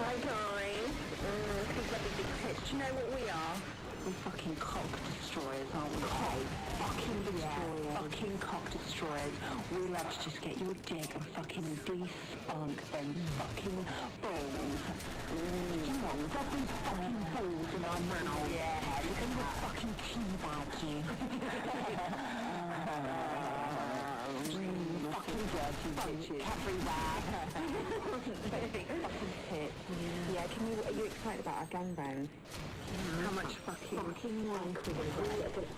Hi guys. Please let me big pitch. Do you know what we are? We're fucking cock destroyers, aren't we? Fucking destroyers. Yeah, fucking cock destroyers. We love to just get your dick and fucking de-spunk them fucking balls. You know, we've got these fucking balls in our mouth. Yeah, we're going to fucking teabag you. Fucking dirty bitches. Everywhere. Fucking tits. Yeah, are you excited about our gangbang? How much fucking wank we're going to get?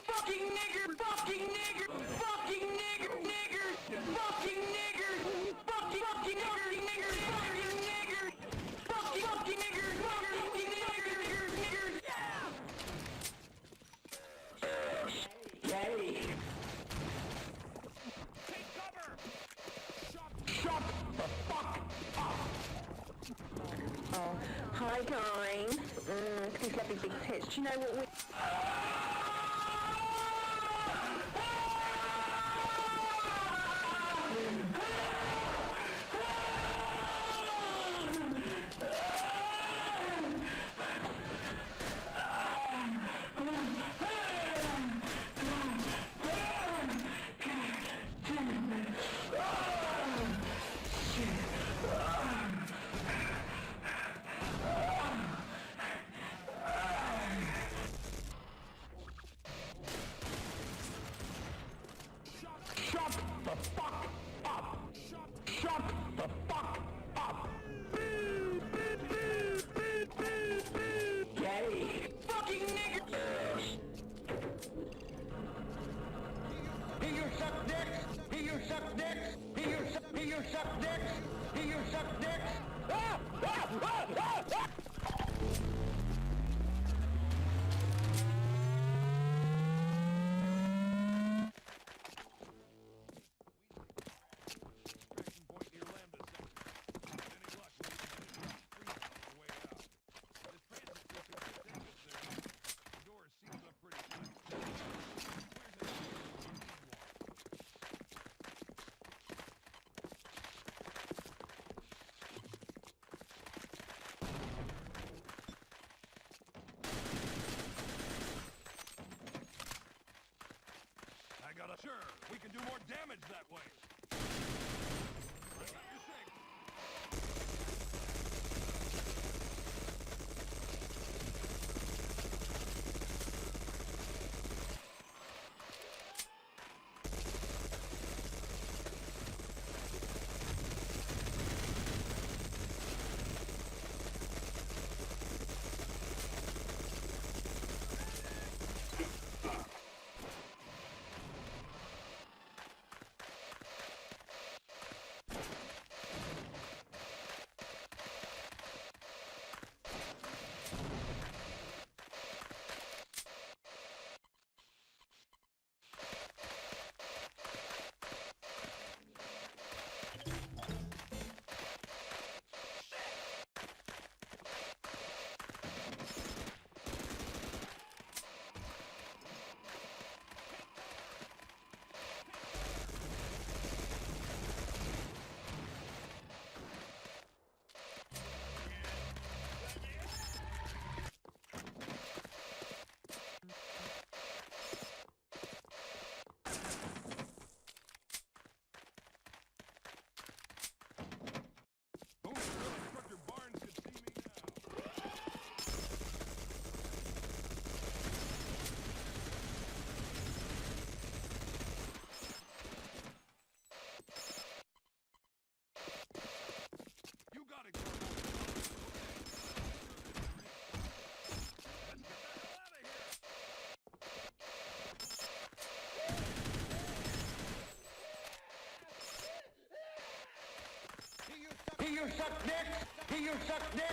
Fucking nigger! Fucking nigger! Fucking nigger! Nigger! Fucking nigger! Fucking nigger! Nigger! Fucking nigger! Fucking nigger! Fucking nigger! Yeah! Yay! Take cover! Shut the fuck up! Oh, hi guys. Please let me big pitch. Do you know what we... Shut the fuck up! Shut the fuck up! Gay! Fucking nigger! He you suck dicks! He you suck dicks! He you suck dicks! He you suck dicks! Ah! Ah! Ah! Ah! Ah! He your suck dicks? He your suck dicks?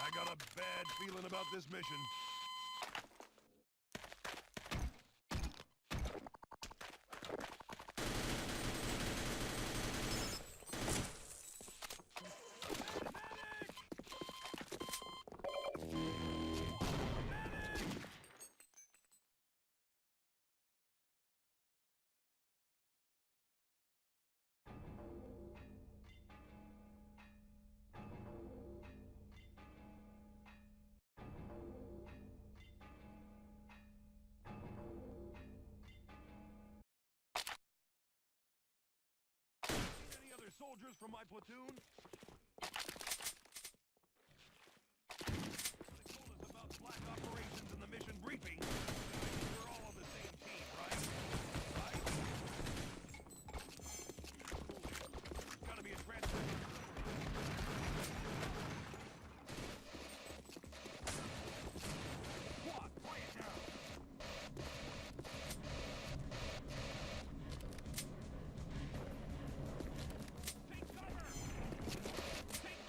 I got a bad feeling about this mission. Any other soldiers from my platoon? They told us about black operations in the mission briefing. We're all on the same team, right? Right? There's gotta be a transfer. Squad, quiet down. Take cover! Take